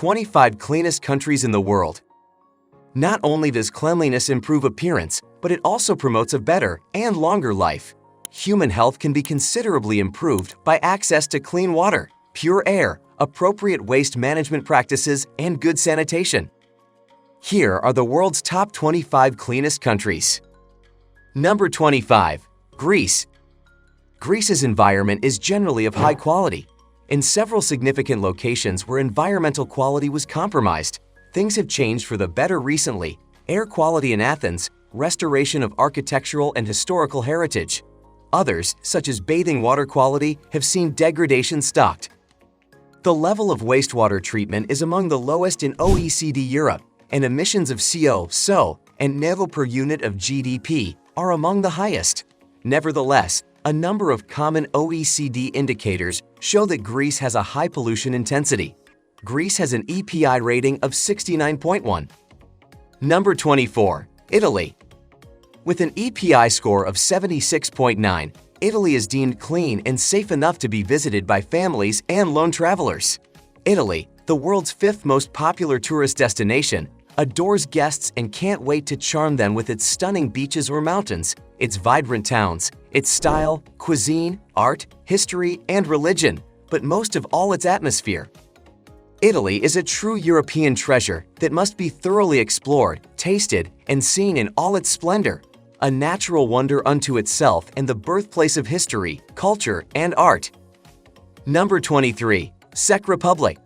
25 cleanest countries in the world. Not only does cleanliness improve appearance, but it also promotes a better and longer life. Human health can be considerably improved by access to clean water, pure air, appropriate waste management practices, and good sanitation. Here are the world's top 25 cleanest countries. Number 25. Greece. Greece's environment is generally of high quality. In several significant locations where environmental quality was compromised, things have changed for the better recently. Air quality in Athens, restoration of architectural and historical heritage. Others, such as bathing water quality, have seen degradation stopped. The level of wastewater treatment is among the lowest in OECD Europe, and emissions of CO, SO, and NEVO per unit of GDP are among the highest. Nevertheless, a number of common OECD indicators show that Greece has a high pollution intensity. Greece has an EPI rating of 69.1. Number 24. Italy. With an EPI score of 76.9, Italy is deemed clean and safe enough to be visited by families and lone travelers. Italy, the world's fifth most popular tourist destination, adores guests and can't wait to charm them with its stunning beaches or mountains, its vibrant towns, its style, cuisine, art, history, and religion, but most of all its atmosphere. Italy is a true European treasure that must be thoroughly explored, tasted, and seen in all its splendor. A natural wonder unto itself and the birthplace of history, culture, and art. Number 23. Czech Republic.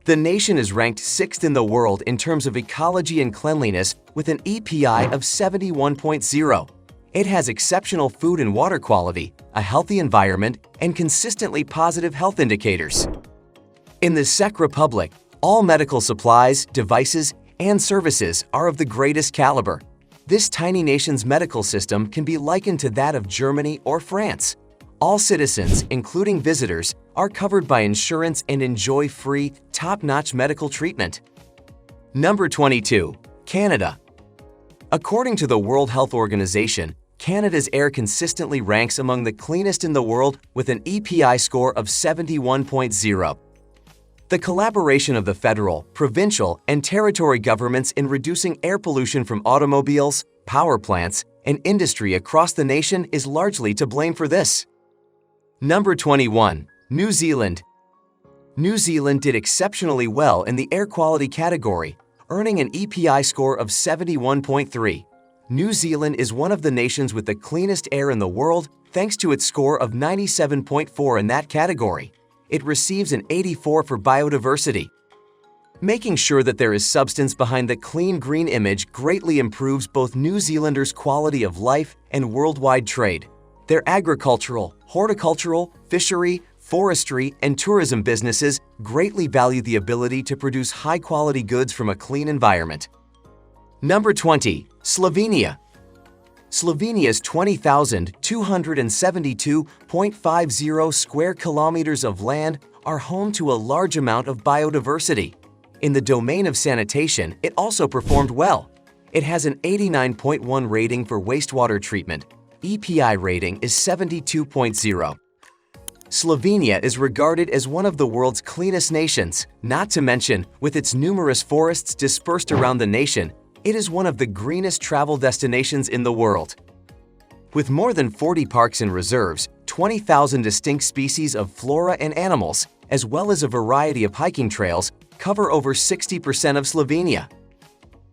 The nation is ranked 6th in the world in terms of ecology and cleanliness with an EPI of 71.0. It has exceptional food and water quality, a healthy environment, and consistently positive health indicators. In the Czech Republic, all medical supplies, devices, and services are of the greatest caliber. This tiny nation's medical system can be likened to that of Germany or France. All citizens, including visitors, are covered by insurance and enjoy free, top-notch medical treatment. Number 22. Canada. According to the World Health Organization, Canada's air consistently ranks among the cleanest in the world with an EPI score of 71.0. The collaboration of the federal, provincial, and territory governments in reducing air pollution from automobiles, power plants, and industry across the nation is largely to blame for this. Number 21. New Zealand. New Zealand did exceptionally well in the air quality category, earning an EPI score of 71.3. New Zealand is one of the nations with the cleanest air in the world thanks to its score of 97.4 in that category. It receives an 84 for biodiversity. Making sure that there is substance behind the clean green image greatly improves both New Zealanders' quality of life and worldwide trade. Their agricultural, horticultural, fishery, forestry, and tourism businesses greatly value the ability to produce high-quality goods from a clean environment. Number 20. Slovenia. Slovenia's 20,272.50 square kilometers of land are home to a large amount of biodiversity. In the domain of sanitation, it also performed well. It has an 89.1 rating for wastewater treatment. EPI rating is 72.0. Slovenia is regarded as one of the world's cleanest nations, not to mention, with its numerous forests dispersed around the nation, it is one of the greenest travel destinations in the world. With more than 40 parks and reserves, 20,000 distinct species of flora and animals, as well as a variety of hiking trails, cover over 60% of Slovenia.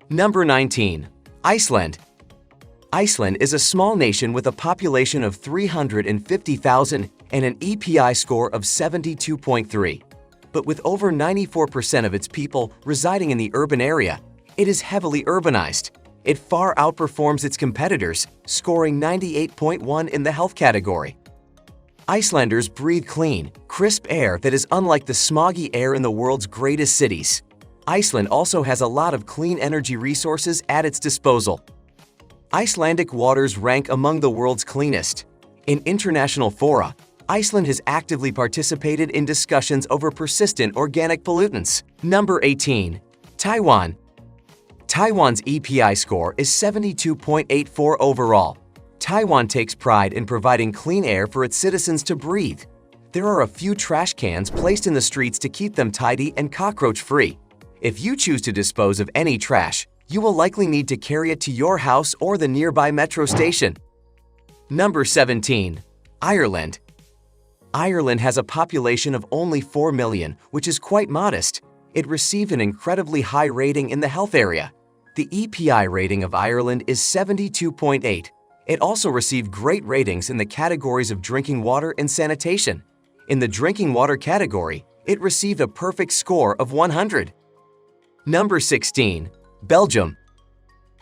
Number 19. Iceland. Iceland is a small nation with a population of 350,000 and an EPI score of 72.3. But with over 94% of its people residing in the urban area, it is heavily urbanized. It far outperforms its competitors, scoring 98.1 in the health category. Icelanders breathe clean, crisp air that is unlike the smoggy air in the world's greatest cities. Iceland also has a lot of clean energy resources at its disposal. Icelandic waters rank among the world's cleanest. In international fora, Iceland has actively participated in discussions over persistent organic pollutants. Number 18. Taiwan. Taiwan's EPI score is 72.84 overall. Taiwan takes pride in providing clean air for its citizens to breathe. There are a few trash cans placed in the streets to keep them tidy and cockroach-free. If you choose to dispose of any trash, you will likely need to carry it to your house or the nearby metro station. Number 17. Ireland. Ireland has a population of only 4 million, which is quite modest. It received an incredibly high rating in the health area. The EPI rating of Ireland is 72.8. It also received great ratings in the categories of drinking water and sanitation. In the drinking water category, it received a perfect score of 100. Number 16. Belgium.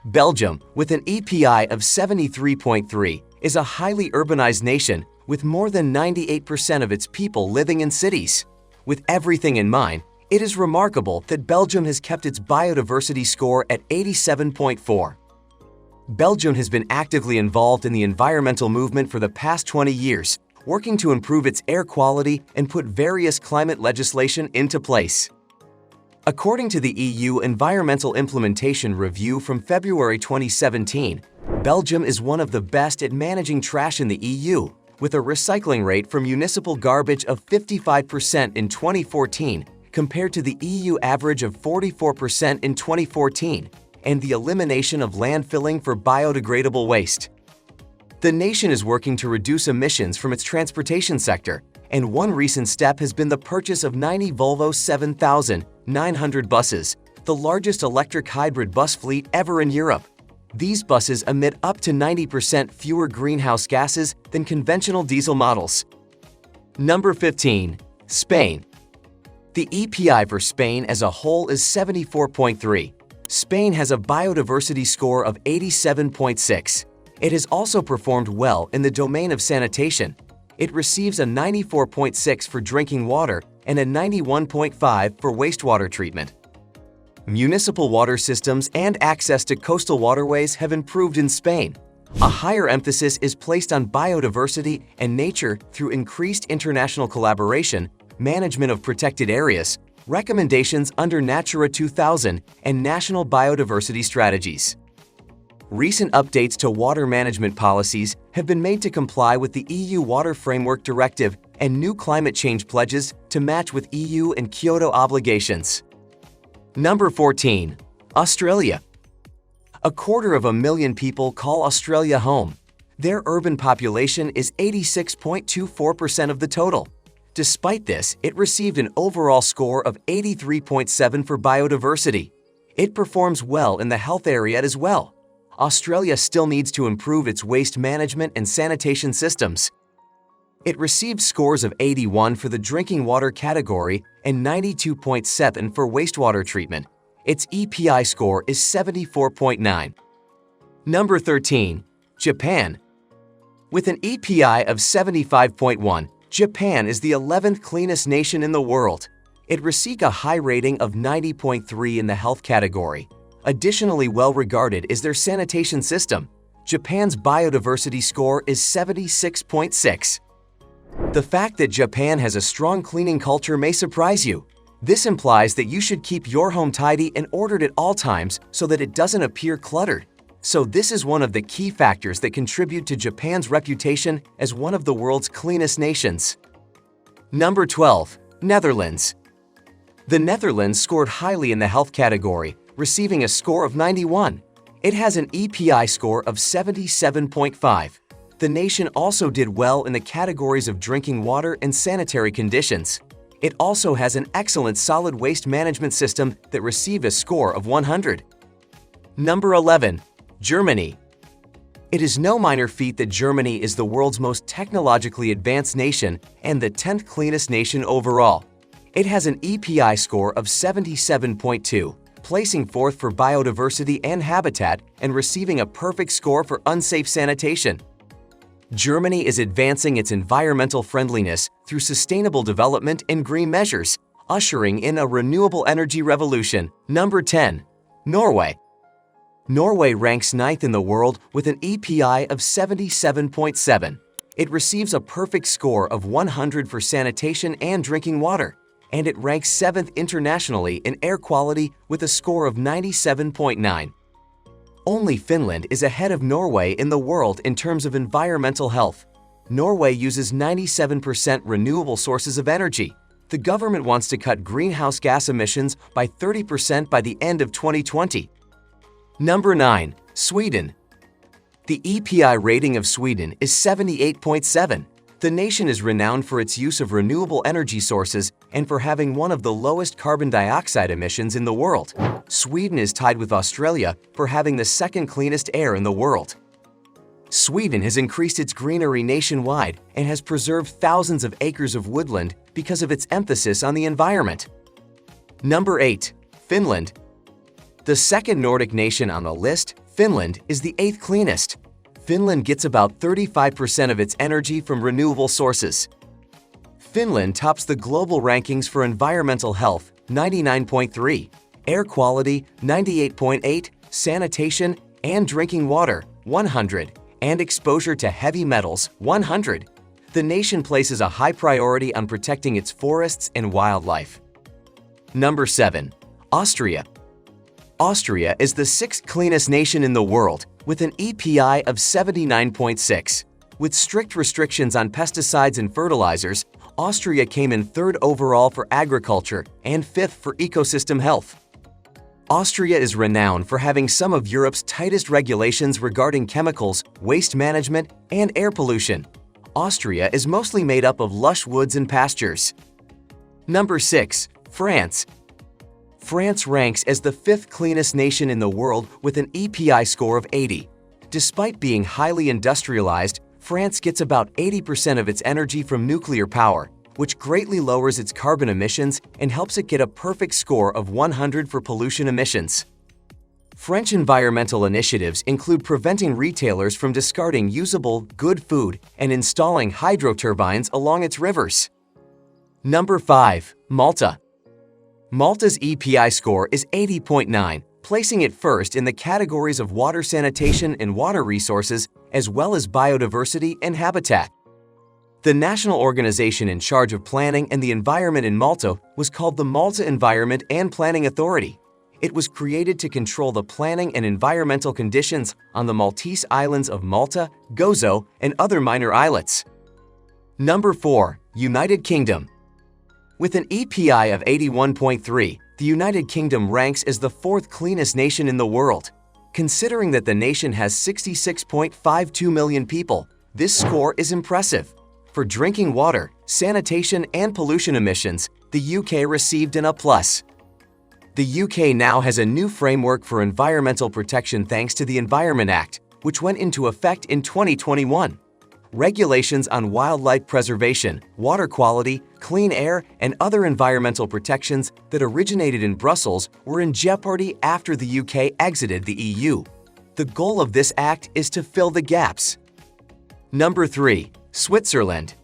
Belgium, with an EPI of 73.3, is a highly urbanized nation with more than 98% of its people living in cities. With everything in mind, it is remarkable that Belgium has kept its biodiversity score at 87.4. Belgium has been actively involved in the environmental movement for the past 20 years, working to improve its air quality and put various climate legislation into place. According to the EU Environmental Implementation Review from February 2017, Belgium is one of the best at managing trash in the EU, with a recycling rate for municipal garbage of 55% in 2014 compared to the EU average of 44% in 2014, and the elimination of landfilling for biodegradable waste. The nation is working to reduce emissions from its transportation sector, and one recent step has been the purchase of 90 Volvo 7900 buses, the largest electric hybrid bus fleet ever in Europe. These buses emit up to 90% fewer greenhouse gases than conventional diesel models. Number 15. Spain. The EPI for Spain as a whole is 74.3. Spain has a biodiversity score of 87.6. It has also performed well in the domain of sanitation. It receives a 94.6 for drinking water and a 91.5 for wastewater treatment. Municipal water systems and access to coastal waterways have improved in Spain. A higher emphasis is placed on biodiversity and nature through increased international collaboration, management of protected areas, recommendations under Natura 2000, and national biodiversity strategies. Recent updates to water management policies have been made to comply with the EU Water Framework Directive and new climate change pledges to match with EU and Kyoto obligations. Number 14. Australia. 250,000 people call Australia home. Their urban population is 86.24% of the total. Despite this, it received an overall score of 83.7 for biodiversity. It performs well in the health area as well. Australia still needs to improve its waste management and sanitation systems. It received scores of 81 for the drinking water category and 92.7 for wastewater treatment. Its EPI score is 74.9. Number 13. Japan. With an EPI of 75.1, Japan is the 11th cleanest nation in the world. It received a high rating of 90.3 in the health category. Additionally well regarded is their sanitation system. Japan's biodiversity score is 76.6. The fact that Japan has a strong cleaning culture may surprise you. This implies that you should keep your home tidy and ordered at all times so that it doesn't appear cluttered. So this is one of the key factors that contribute to Japan's reputation as one of the world's cleanest nations. Number 12. Netherlands. The Netherlands scored highly in the health category, receiving a score of 91. It has an EPI score of 77.5. The nation also did well in the categories of drinking water and sanitary conditions. It also has an excellent solid waste management system that received a score of 100. Number 11. Germany. It is no minor feat that Germany is the world's most technologically advanced nation and the 10th cleanest nation overall. It has an EPI score of 77.2, placing fourth for biodiversity and habitat and receiving a perfect score for unsafe sanitation. Germany is advancing its environmental friendliness through sustainable development and green measures, ushering in a renewable energy revolution. Number 10. Norway. Norway ranks 9th in the world with an EPI of 77.7. It receives a perfect score of 100 for sanitation and drinking water, and it ranks 7th internationally in air quality with a score of 97.9. Only Finland is ahead of Norway in the world in terms of environmental health. Norway uses 97% renewable sources of energy. The government wants to cut greenhouse gas emissions by 30% by the end of 2020. Number 9. Sweden. The EPI rating of Sweden is 78.7. The nation is renowned for its use of renewable energy sources and for having one of the lowest carbon dioxide emissions in the world. Sweden is tied with Australia for having the second cleanest air in the world. Sweden has increased its greenery nationwide and has preserved thousands of acres of woodland because of its emphasis on the environment. Number 8. Finland. The second Nordic nation on the list, Finland is the 8th cleanest. Finland gets about 35% of its energy from renewable sources. Finland tops the global rankings for environmental health, 99.3, air quality, 98.8, sanitation and drinking water, 100, and exposure to heavy metals, 100. The nation places a high priority on protecting its forests and wildlife. Number 7. Austria. Austria is the 6th cleanest nation in the world with an EPI of 79.6. With strict restrictions on pesticides and fertilizers, Austria came in 3rd overall for agriculture and 5th for ecosystem health. Austria is renowned for having some of Europe's tightest regulations regarding chemicals, waste management, and air pollution. Austria is mostly made up of lush woods and pastures. Number 6. France. France ranks as the 5th cleanest nation in the world with an EPI score of 80. Despite being highly industrialized, France gets about 80% of its energy from nuclear power, which greatly lowers its carbon emissions and helps it get a perfect score of 100 for pollution emissions. French environmental initiatives include preventing retailers from discarding usable, good food and installing hydro turbines along its rivers. Number 5. Malta. Malta's EPI score is 80.9, placing it first in the categories of water sanitation and water resources, as well as biodiversity and habitat. The national organization in charge of planning and the environment in Malta was called the Malta Environment and Planning Authority. It was created to control the planning and environmental conditions on the Maltese islands of Malta, Gozo, and other minor islets. Number 4. United Kingdom. With an EPI of 81.3, the United Kingdom ranks as the 4th cleanest nation in the world. Considering that the nation has 66.52 million people, this score is impressive. For drinking water, sanitation, and pollution emissions, the UK received an A+. The UK now has a new framework for environmental protection thanks to the Environment Act, which went into effect in 2021. Regulations on wildlife preservation, water quality, clean air, and other environmental protections that originated in Brussels were in jeopardy after the UK exited the EU. The goal of this act is to fill the gaps. Number 3. Switzerland.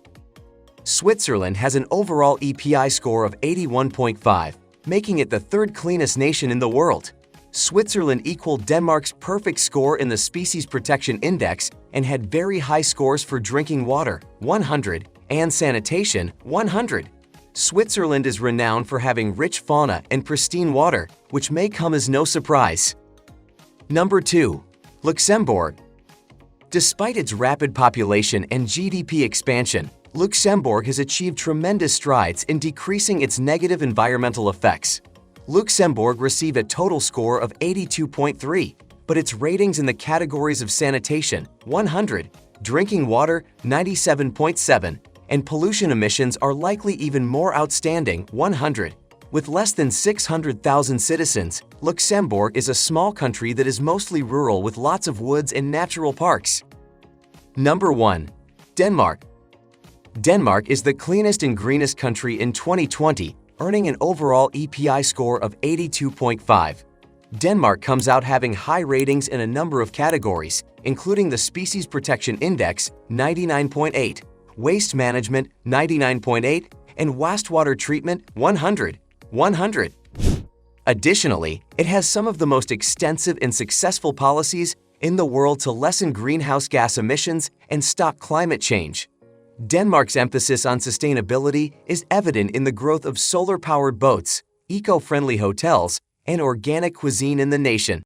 Switzerland has an overall EPI score of 81.5, making it the 3rd cleanest nation in the world. Switzerland equaled Denmark's perfect score in the Species Protection Index and had very high scores for drinking water, 100, and sanitation, 100. Switzerland is renowned for having rich fauna and pristine water, which may come as no surprise. Number 2. Luxembourg. Despite its rapid population and GDP expansion, Luxembourg has achieved tremendous strides in decreasing its negative environmental effects. Luxembourg received a total score of 82.3, but its ratings in the categories of sanitation, 100, drinking water, 97.7, and pollution emissions are likely even more outstanding, 100. With less than 600,000 citizens, Luxembourg is a small country that is mostly rural with lots of woods and natural parks. Number 1. Denmark. Denmark is the cleanest and greenest country in 2020, earning an overall EPI score of 82.5. Denmark comes out having high ratings in a number of categories, including the Species Protection Index, 99.8, Waste Management, 99.8, and Wastewater Treatment, 100. 100. Additionally, it has some of the most extensive and successful policies in the world to lessen greenhouse gas emissions and stop climate change. Denmark's emphasis on sustainability is evident in the growth of solar-powered boats, eco-friendly hotels, and organic cuisine in the nation.